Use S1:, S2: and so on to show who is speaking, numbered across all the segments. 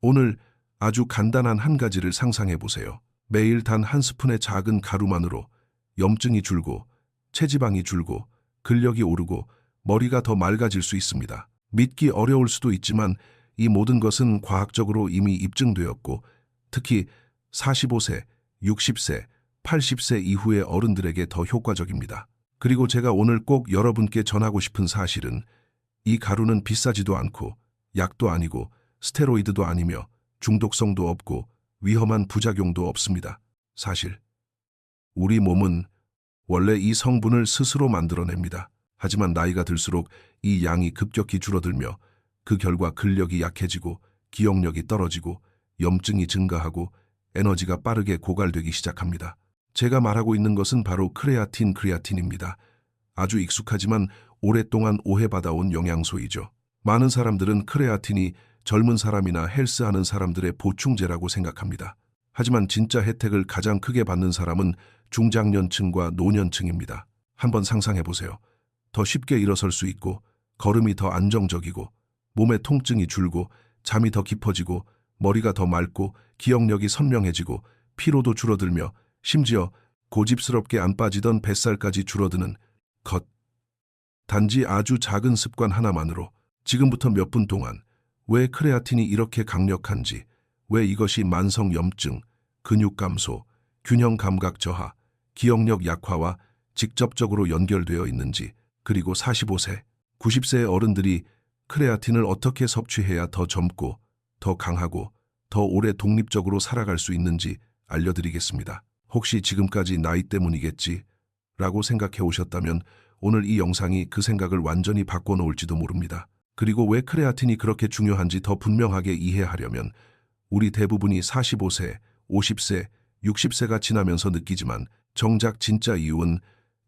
S1: 오늘 아주 간단한 한 가지를 상상해 보세요. 매일 단 한 스푼의 작은 가루만으로 염증이 줄고 체지방이 줄고 근력이 오르고 머리가 더 맑아질 수 있습니다. 믿기 어려울 수도 있지만 이 모든 것은 과학적으로 이미 입증되었고 특히 45세, 60세, 80세 이후의 어른들에게 더 효과적입니다. 그리고 제가 오늘 꼭 여러분께 전하고 싶은 사실은 이 가루는 비싸지도 않고 약도 아니고 스테로이드도 아니며 중독성도 없고 위험한 부작용도 없습니다. 사실 우리 몸은 원래 이 성분을 스스로 만들어냅니다. 하지만 나이가 들수록 이 양이 급격히 줄어들며 그 결과 근력이 약해지고 기억력이 떨어지고 염증이 증가하고 에너지가 빠르게 고갈되기 시작합니다. 제가 말하고 있는 것은 바로 크레아틴입니다. 아주 익숙하지만 오랫동안 오해받아온 영양소이죠. 많은 사람들은 크레아틴이 젊은 사람이나 헬스하는 사람들의 보충제라고 생각합니다. 하지만 진짜 혜택을 가장 크게 받는 사람은 중장년층과 노년층입니다. 한번 상상해 보세요. 더 쉽게 일어설 수 있고 걸음이 더 안정적이고 몸의 통증이 줄고 잠이 더 깊어지고 머리가 더 맑고 기억력이 선명해지고 피로도 줄어들며 심지어 고집스럽게 안 빠지던 뱃살까지 줄어드는 것. 단지 아주 작은 습관 하나만으로 지금부터 몇 분 동안 왜 크레아틴이 이렇게 강력한지, 왜 이것이 만성 염증, 근육 감소, 균형 감각 저하, 기억력 약화와 직접적으로 연결되어 있는지, 그리고 45세, 90세의 어른들이 크레아틴을 어떻게 섭취해야 더 젊고, 더 강하고, 더 오래 독립적으로 살아갈 수 있는지 알려드리겠습니다. 혹시 지금까지 나이 때문이겠지? 라고 생각해 오셨다면 오늘 이 영상이 그 생각을 완전히 바꿔놓을지도 모릅니다. 그리고 왜 크레아틴이 그렇게 중요한지 더 분명하게 이해하려면 우리 대부분이 45세, 50세, 60세가 지나면서 느끼지만 정작 진짜 이유는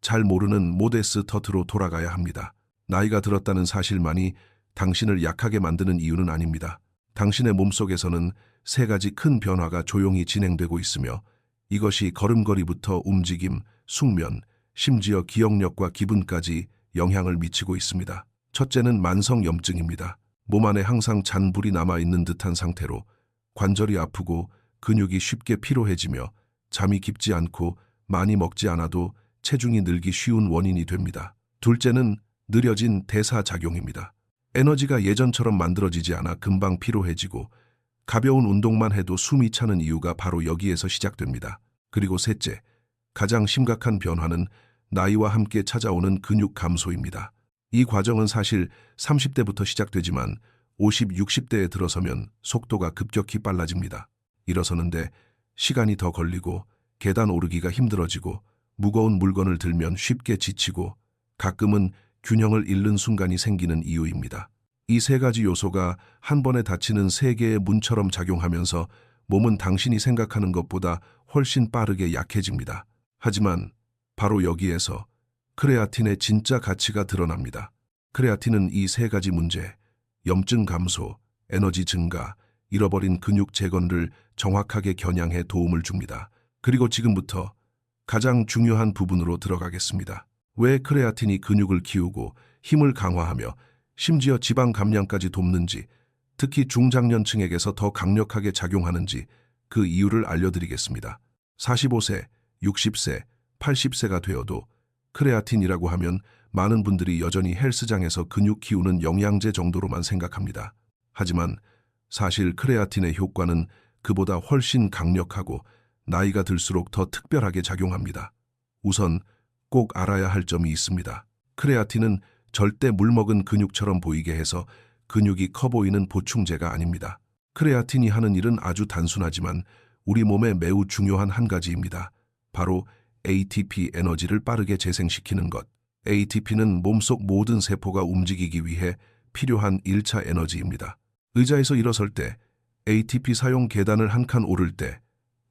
S1: 잘 모르는 모데스 터트로 돌아가야 합니다. 나이가 들었다는 사실만이 당신을 약하게 만드는 이유는 아닙니다. 당신의 몸속에서는 세 가지 큰 변화가 조용히 진행되고 있으며 이것이 걸음걸이부터 움직임, 숙면, 심지어 기억력과 기분까지 영향을 미치고 있습니다. 첫째는 만성 염증입니다. 몸 안에 항상 잔불이 남아있는 듯한 상태로 관절이 아프고 근육이 쉽게 피로해지며 잠이 깊지 않고 많이 먹지 않아도 체중이 늘기 쉬운 원인이 됩니다. 둘째는 느려진 대사작용입니다. 에너지가 예전처럼 만들어지지 않아 금방 피로해지고 가벼운 운동만 해도 숨이 차는 이유가 바로 여기에서 시작됩니다. 그리고 셋째, 가장 심각한 변화는 나이와 함께 찾아오는 근육 감소입니다. 이 과정은 사실 30대부터 시작되지만 50, 60대에 들어서면 속도가 급격히 빨라집니다. 일어서는데 시간이 더 걸리고 계단 오르기가 힘들어지고 무거운 물건을 들면 쉽게 지치고 가끔은 균형을 잃는 순간이 생기는 이유입니다. 이 세 가지 요소가 한 번에 닫히는 세 개의 문처럼 작용하면서 몸은 당신이 생각하는 것보다 훨씬 빠르게 약해집니다. 하지만 바로 여기에서 크레아틴의 진짜 가치가 드러납니다. 크레아틴은 이 세 가지 문제, 염증 감소, 에너지 증가, 잃어버린 근육 재건을 정확하게 겨냥해 도움을 줍니다. 그리고 지금부터 가장 중요한 부분으로 들어가겠습니다. 왜 크레아틴이 근육을 키우고 힘을 강화하며 심지어 지방 감량까지 돕는지, 특히 중장년층에게서 더 강력하게 작용하는지 그 이유를 알려드리겠습니다. 45세, 60세, 80세가 되어도 크레아틴이라고 하면 많은 분들이 여전히 헬스장에서 근육 키우는 영양제 정도로만 생각합니다. 하지만 사실 크레아틴의 효과는 그보다 훨씬 강력하고 나이가 들수록 더 특별하게 작용합니다. 우선 꼭 알아야 할 점이 있습니다. 크레아틴은 절대 물먹은 근육처럼 보이게 해서 근육이 커 보이는 보충제가 아닙니다. 크레아틴이 하는 일은 아주 단순하지만 우리 몸에 매우 중요한 한 가지입니다. 바로 ATP 에너지를 빠르게 재생시키는 것. ATP는 몸속 모든 세포가 움직이기 위해 필요한 1차 에너지입니다. 의자에서 일어설 때, ATP 사용 계단을 한 칸 오를 때,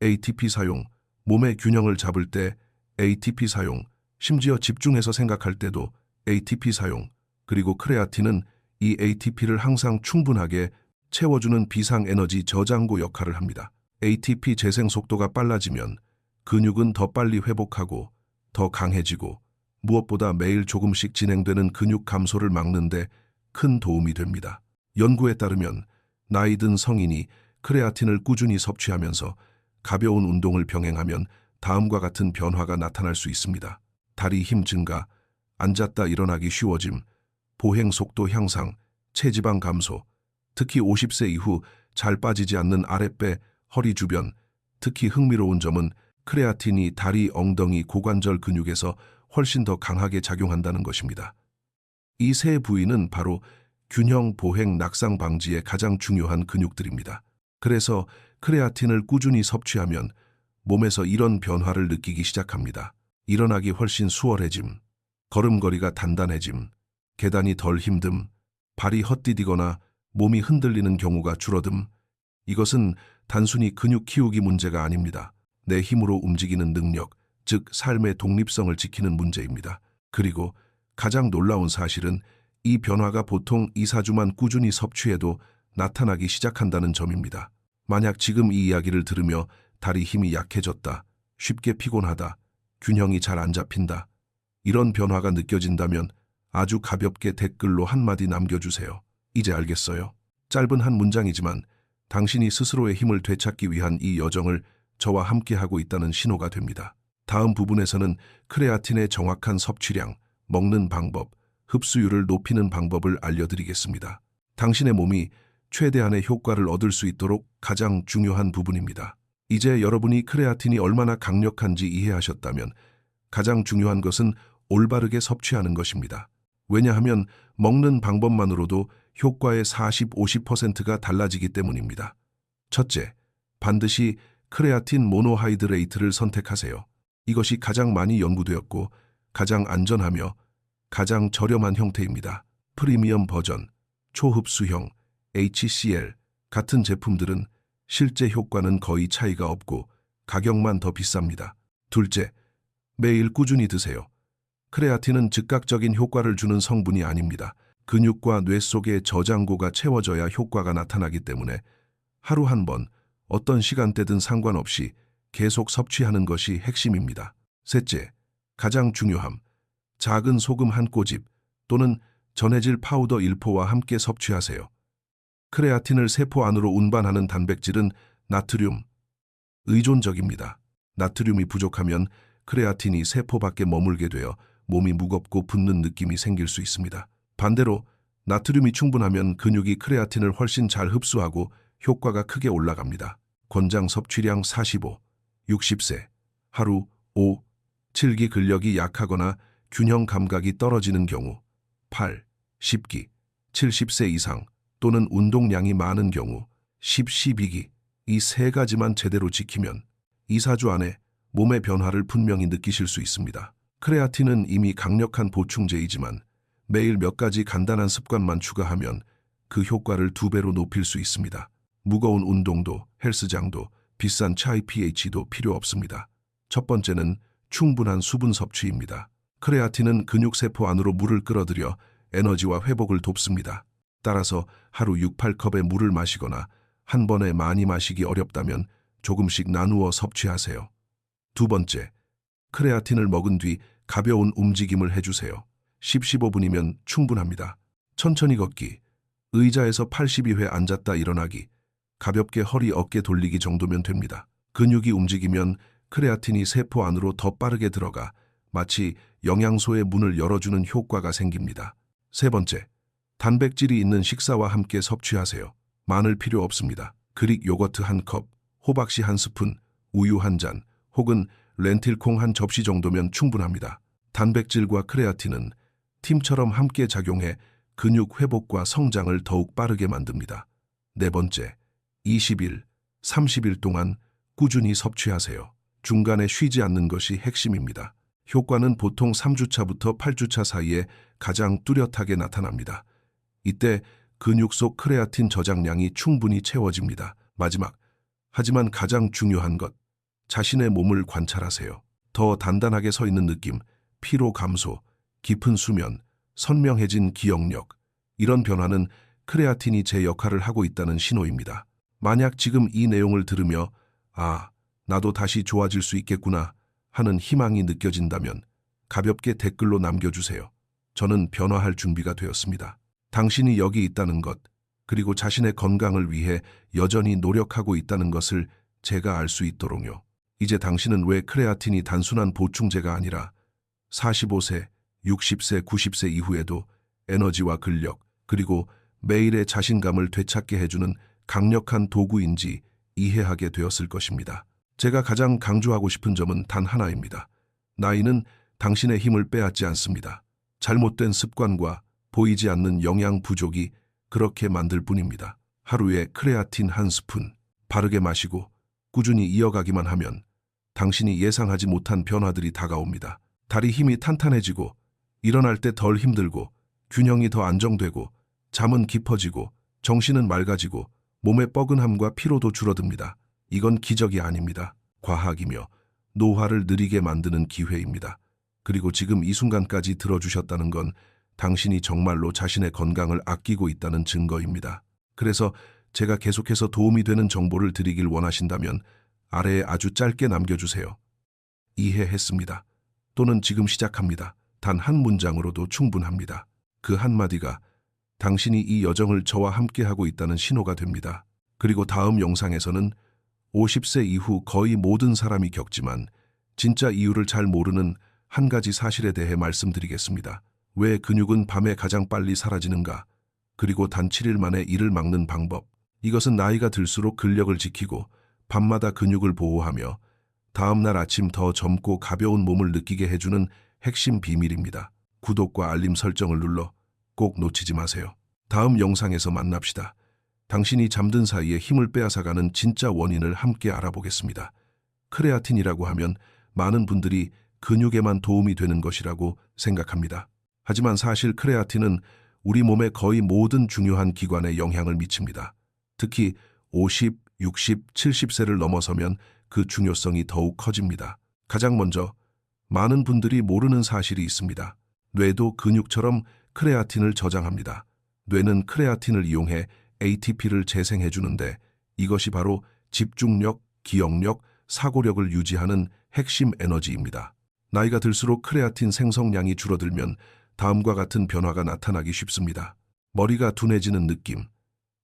S1: ATP 사용, 몸의 균형을 잡을 때, ATP 사용, 심지어 집중해서 생각할 때도 ATP 사용, 그리고 크레아틴은 이 ATP를 항상 충분하게 채워주는 비상에너지 저장고 역할을 합니다. ATP 재생 속도가 빨라지면 근육은 더 빨리 회복하고 더 강해지고 무엇보다 매일 조금씩 진행되는 근육 감소를 막는 데 큰 도움이 됩니다. 연구에 따르면 나이 든 성인이 크레아틴을 꾸준히 섭취하면서 가벼운 운동을 병행하면 다음과 같은 변화가 나타날 수 있습니다. 다리 힘 증가, 앉았다 일어나기 쉬워짐, 보행 속도 향상, 체지방 감소, 특히 50세 이후 잘 빠지지 않는 아랫배, 허리 주변, 특히 흥미로운 점은 크레아틴이 다리, 엉덩이, 고관절 근육에서 훨씬 더 강하게 작용한다는 것입니다. 이 세 부위는 바로 균형, 보행, 낙상 방지에 가장 중요한 근육들입니다. 그래서 크레아틴을 꾸준히 섭취하면 몸에서 이런 변화를 느끼기 시작합니다. 일어나기 훨씬 수월해짐, 걸음걸이가 단단해짐, 계단이 덜 힘듦, 발이 헛디디거나 몸이 흔들리는 경우가 줄어듦. 이것은 단순히 근육 키우기 문제가 아닙니다. 내 힘으로 움직이는 능력, 즉 삶의 독립성을 지키는 문제입니다. 그리고 가장 놀라운 사실은 이 변화가 보통 2, 4주만 꾸준히 섭취해도 나타나기 시작한다는 점입니다. 만약 지금 이 이야기를 들으며 다리 힘이 약해졌다, 쉽게 피곤하다, 균형이 잘 안 잡힌다, 이런 변화가 느껴진다면 아주 가볍게 댓글로 한마디 남겨주세요. 이제 알겠어요. 짧은 한 문장이지만 당신이 스스로의 힘을 되찾기 위한 이 여정을 저와 함께하고 있다는 신호가 됩니다. 다음 부분에서는 크레아틴의 정확한 섭취량, 먹는 방법, 흡수율을 높이는 방법을 알려드리겠습니다. 당신의 몸이 최대한의 효과를 얻을 수 있도록 가장 중요한 부분입니다. 이제 여러분이 크레아틴이 얼마나 강력한지 이해하셨다면 가장 중요한 것은 올바르게 섭취하는 것입니다. 왜냐하면 먹는 방법만으로도 효과의 40, 50%가 달라지기 때문입니다. 첫째, 반드시 크레아틴 모노하이드레이트를 선택하세요. 이것이 가장 많이 연구되었고 가장 안전하며 가장 저렴한 형태입니다. 프리미엄 버전, 초흡수형, HCl 같은 제품들은 실제 효과는 거의 차이가 없고 가격만 더 비쌉니다. 둘째, 매일 꾸준히 드세요. 크레아틴은 즉각적인 효과를 주는 성분이 아닙니다. 근육과 뇌 속의 저장고가 채워져야 효과가 나타나기 때문에 하루 한 번, 어떤 시간대든 상관없이 계속 섭취하는 것이 핵심입니다. 셋째, 가장 중요함, 작은 소금 한 꼬집 또는 전해질 파우더 1포와 함께 섭취하세요. 크레아틴을 세포 안으로 운반하는 단백질은 나트륨, 의존적입니다. 나트륨이 부족하면 크레아틴이 세포 밖에 머물게 되어 몸이 무겁고 붓는 느낌이 생길 수 있습니다. 반대로 나트륨이 충분하면 근육이 크레아틴을 훨씬 잘 흡수하고 효과가 크게 올라갑니다. 권장 섭취량 45, 60세, 하루 5, 7기 근력이 약하거나 균형 감각이 떨어지는 경우, 8, 10기, 70세 이상 또는 운동량이 많은 경우, 10, 12기, 이 세 가지만 제대로 지키면 2, 4주 안에 몸의 변화를 분명히 느끼실 수 있습니다. 크레아틴은 이미 강력한 보충제이지만 매일 몇 가지 간단한 습관만 추가하면 그 효과를 2배로 높일 수 있습니다. 무거운 운동도, 헬스장도, 비싼 차이 pH도 필요 없습니다. 첫 번째는 충분한 수분 섭취입니다. 크레아틴은 근육세포 안으로 물을 끌어들여 에너지와 회복을 돕습니다. 따라서 하루 6, 8컵의 물을 마시거나 한 번에 많이 마시기 어렵다면 조금씩 나누어 섭취하세요. 두 번째, 크레아틴을 먹은 뒤 가벼운 움직임을 해주세요. 10, 15분이면 충분합니다. 천천히 걷기, 의자에서 82회 앉았다 일어나기, 가볍게 허리 어깨 돌리기 정도면 됩니다. 근육이 움직이면 크레아틴이 세포 안으로 더 빠르게 들어가 마치 영양소의 문을 열어주는 효과가 생깁니다. 세 번째, 단백질이 있는 식사와 함께 섭취하세요. 마늘 필요 없습니다. 그릭 요거트 한 컵, 호박씨 한 스푼, 우유 한 잔, 혹은 렌틸콩 한 접시 정도면 충분합니다. 단백질과 크레아틴은 팀처럼 함께 작용해 근육 회복과 성장을 더욱 빠르게 만듭니다. 네 번째, 20일, 30일 동안 꾸준히 섭취하세요. 중간에 쉬지 않는 것이 핵심입니다. 효과는 보통 3주차부터 8주차 사이에 가장 뚜렷하게 나타납니다. 이때 근육 속 크레아틴 저장량이 충분히 채워집니다. 마지막, 하지만 가장 중요한 것, 자신의 몸을 관찰하세요. 더 단단하게 서 있는 느낌, 피로 감소, 깊은 수면, 선명해진 기억력, 이런 변화는 크레아틴이 제 역할을 하고 있다는 신호입니다. 만약 지금 이 내용을 들으며 아, 나도 다시 좋아질 수 있겠구나 하는 희망이 느껴진다면 가볍게 댓글로 남겨주세요. 저는 변화할 준비가 되었습니다. 당신이 여기 있다는 것, 그리고 자신의 건강을 위해 여전히 노력하고 있다는 것을 제가 알 수 있도록요. 이제 당신은 왜 크레아틴이 단순한 보충제가 아니라 45세, 60세, 90세 이후에도 에너지와 근력, 그리고 매일의 자신감을 되찾게 해주는 강력한 도구인지 이해하게 되었을 것입니다. 제가 가장 강조하고 싶은 점은 단 하나입니다. 나이는 당신의 힘을 빼앗지 않습니다. 잘못된 습관과 보이지 않는 영양 부족이 그렇게 만들 뿐입니다. 하루에 크레아틴 한 스푼 바르게 마시고 꾸준히 이어가기만 하면 당신이 예상하지 못한 변화들이 다가옵니다. 다리 힘이 탄탄해지고 일어날 때 덜 힘들고 균형이 더 안정되고 잠은 깊어지고 정신은 맑아지고 몸의 뻐근함과 피로도 줄어듭니다. 이건 기적이 아닙니다. 과학이며 노화를 느리게 만드는 기회입니다. 그리고 지금 이 순간까지 들어주셨다는 건 당신이 정말로 자신의 건강을 아끼고 있다는 증거입니다. 그래서 제가 계속해서 도움이 되는 정보를 드리길 원하신다면 아래에 아주 짧게 남겨주세요. 이해했습니다. 또는 지금 시작합니다. 단 한 문장으로도 충분합니다. 그 한마디가 당신이 이 여정을 저와 함께하고 있다는 신호가 됩니다. 그리고 다음 영상에서는 50세 이후 거의 모든 사람이 겪지만 진짜 이유를 잘 모르는 한 가지 사실에 대해 말씀드리겠습니다. 왜 근육은 밤에 가장 빨리 사라지는가? 그리고 단 7일 만에 이를 막는 방법. 이것은 나이가 들수록 근력을 지키고 밤마다 근육을 보호하며 다음날 아침 더 젊고 가벼운 몸을 느끼게 해주는 핵심 비밀입니다. 구독과 알림 설정을 눌러 꼭 놓치지 마세요. 다음 영상에서 만납시다. 당신이 잠든 사이에 힘을 빼앗아가는 진짜 원인을 함께 알아보겠습니다. 크레아틴이라고 하면 많은 분들이 근육에만 도움이 되는 것이라고 생각합니다. 하지만 사실 크레아틴은 우리 몸의 거의 모든 중요한 기관에 영향을 미칩니다. 특히 50, 60, 70세를 넘어서면 그 중요성이 더욱 커집니다. 가장 먼저 많은 분들이 모르는 사실이 있습니다. 뇌도 근육처럼 크레아틴을 저장합니다. 뇌는 크레아틴을 이용해 ATP를 재생해 주는데 이것이 바로 집중력, 기억력, 사고력을 유지하는 핵심 에너지입니다. 나이가 들수록 크레아틴 생성량이 줄어들면 다음과 같은 변화가 나타나기 쉽습니다. 머리가 둔해지는 느낌,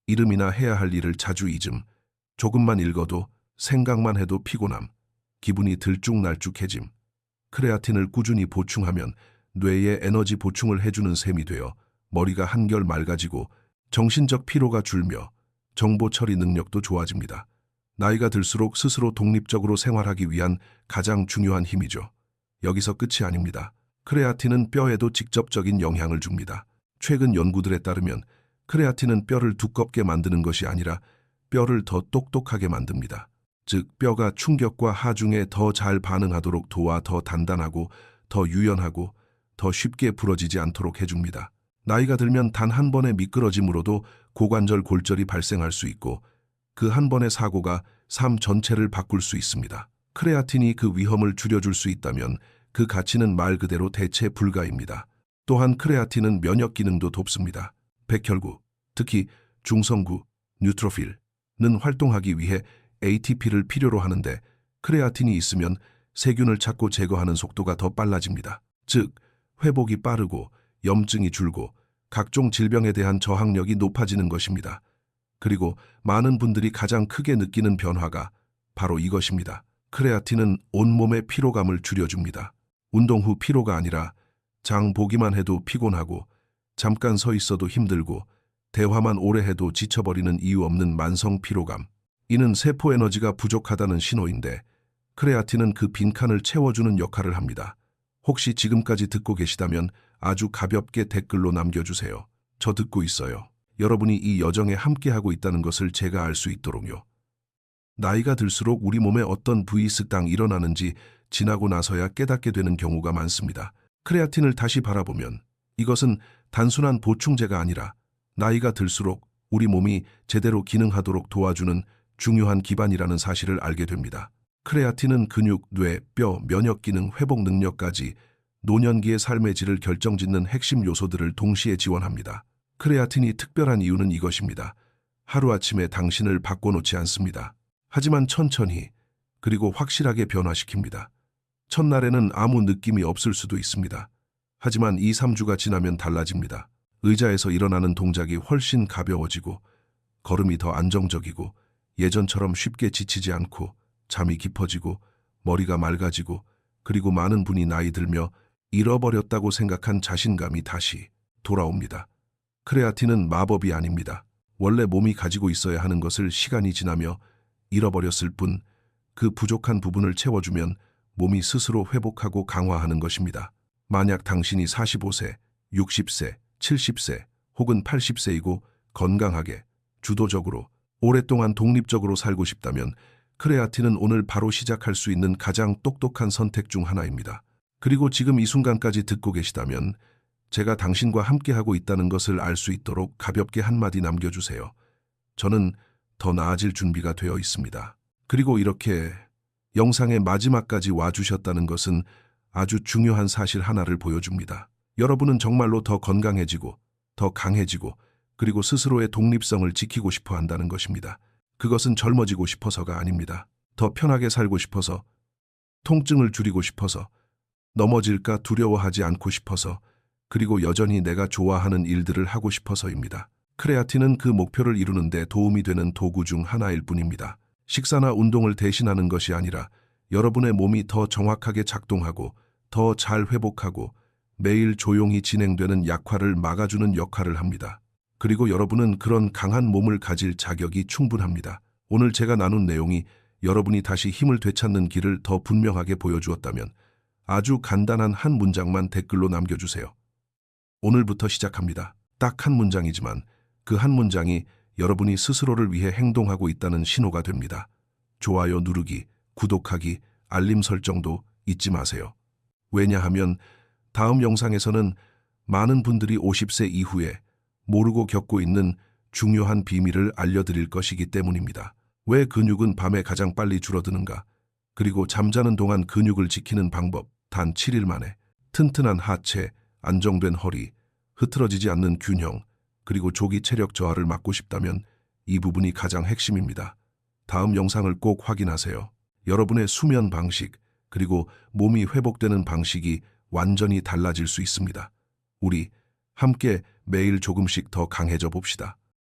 S1: 이름이나 해야 할 일을 자주 잊음, 조금만 읽어도 생각만 해도 피곤함, 기분이 들쭉날쭉해짐. 크레아틴을 꾸준히 보충하면 뇌에 에너지 보충을 해주는 셈이 되어 머리가 한결 맑아지고 정신적 피로가 줄며 정보 처리 능력도 좋아집니다. 나이가 들수록 스스로 독립적으로 생활하기 위한 가장 중요한 힘이죠. 여기서 끝이 아닙니다. 크레아틴은 뼈에도 직접적인 영향을 줍니다. 최근 연구들에 따르면 크레아틴은 뼈를 두껍게 만드는 것이 아니라 뼈를 더 똑똑하게 만듭니다. 즉, 뼈가 충격과 하중에 더 잘 반응하도록 도와 더 단단하고 더 유연하고 더 쉽게 부러지지 않도록 해줍니다. 나이가 들면 단 한 번의 미끄러짐으로도 고관절 골절이 발생할 수 있고 그 한 번의 사고가 삶 전체를 바꿀 수 있습니다. 크레아틴이 그 위험을 줄여줄 수 있다면 그 가치는 말 그대로 대체 불가입니다. 또한 크레아틴은 면역 기능도 돕습니다. 백혈구, 특히 중성구, 뉴트로필은 활동하기 위해 ATP를 필요로 하는데 크레아틴이 있으면 세균을 찾고 제거하는 속도가 더 빨라집니다. 즉, 회복이 빠르고 염증이 줄고 각종 질병에 대한 저항력이 높아지는 것입니다. 그리고 많은 분들이 가장 크게 느끼는 변화가 바로 이것입니다. 크레아틴은 온몸의 피로감을 줄여줍니다. 운동 후 피로가 아니라 장 보기만 해도 피곤하고 잠깐 서 있어도 힘들고 대화만 오래 해도 지쳐버리는 이유 없는 만성 피로감. 이는 세포 에너지가 부족하다는 신호인데 크레아틴은 그 빈칸을 채워주는 역할을 합니다. 혹시 지금까지 듣고 계시다면 아주 가볍게 댓글로 남겨주세요. 저 듣고 있어요. 여러분이 이 여정에 함께하고 있다는 것을 제가 알 수 있도록요. 나이가 들수록 우리 몸에 어떤 부위 습당 일어나는지 지나고 나서야 깨닫게 되는 경우가 많습니다. 크레아틴을 다시 바라보면 이것은 단순한 보충제가 아니라 나이가 들수록 우리 몸이 제대로 기능하도록 도와주는 중요한 기반이라는 사실을 알게 됩니다. 크레아틴은 근육, 뇌, 뼈, 면역 기능, 회복 능력까지 노년기의 삶의 질을 결정짓는 핵심 요소들을 동시에 지원합니다. 크레아틴이 특별한 이유는 이것입니다. 하루아침에 당신을 바꿔놓지 않습니다. 하지만 천천히 그리고 확실하게 변화시킵니다. 첫날에는 아무 느낌이 없을 수도 있습니다. 하지만 2, 3주가 지나면 달라집니다. 의자에서 일어나는 동작이 훨씬 가벼워지고 걸음이 더 안정적이고 예전처럼 쉽게 지치지 않고 잠이 깊어지고 머리가 맑아지고 그리고 많은 분이 나이 들며 잃어버렸다고 생각한 자신감이 다시 돌아옵니다. 크레아틴은 마법이 아닙니다. 원래 몸이 가지고 있어야 하는 것을 시간이 지나며 잃어버렸을 뿐 그 부족한 부분을 채워주면 몸이 스스로 회복하고 강화하는 것입니다. 만약 당신이 45세, 60세, 70세 혹은 80세이고 건강하게, 주도적으로, 오랫동안 독립적으로 살고 싶다면 크레아틴은 오늘 바로 시작할 수 있는 가장 똑똑한 선택 중 하나입니다. 그리고 지금 이 순간까지 듣고 계시다면 제가 당신과 함께하고 있다는 것을 알 수 있도록 가볍게 한마디 남겨주세요. 저는 더 나아질 준비가 되어 있습니다. 그리고 이렇게 영상의 마지막까지 와주셨다는 것은 아주 중요한 사실 하나를 보여줍니다. 여러분은 정말로 더 건강해지고, 더 강해지고, 그리고 스스로의 독립성을 지키고 싶어 한다는 것입니다. 그것은 젊어지고 싶어서가 아닙니다. 더 편하게 살고 싶어서, 통증을 줄이고 싶어서, 넘어질까 두려워하지 않고 싶어서, 그리고 여전히 내가 좋아하는 일들을 하고 싶어서입니다. 크레아틴은 그 목표를 이루는 데 도움이 되는 도구 중 하나일 뿐입니다. 식사나 운동을 대신하는 것이 아니라 여러분의 몸이 더 정확하게 작동하고 더 잘 회복하고 매일 조용히 진행되는 약화를 막아주는 역할을 합니다. 그리고 여러분은 그런 강한 몸을 가질 자격이 충분합니다. 오늘 제가 나눈 내용이 여러분이 다시 힘을 되찾는 길을 더 분명하게 보여주었다면 아주 간단한 한 문장만 댓글로 남겨주세요. 오늘부터 시작합니다. 딱 한 문장이지만 그 한 문장이 여러분이 스스로를 위해 행동하고 있다는 신호가 됩니다. 좋아요 누르기, 구독하기, 알림 설정도 잊지 마세요. 왜냐하면 다음 영상에서는 많은 분들이 50세 이후에 모르고 겪고 있는 중요한 비밀을 알려드릴 것이기 때문입니다. 왜 근육은 밤에 가장 빨리 줄어드는가? 그리고 잠자는 동안 근육을 지키는 방법, 단 7일 만에 튼튼한 하체, 안정된 허리, 흐트러지지 않는 균형, 그리고 조기 체력 저하를 막고 싶다면 이 부분이 가장 핵심입니다. 다음 영상을 꼭 확인하세요. 여러분의 수면 방식, 그리고 몸이 회복되는 방식이 완전히 달라질 수 있습니다. 우리 함께 매일 조금씩 더 강해져 봅시다.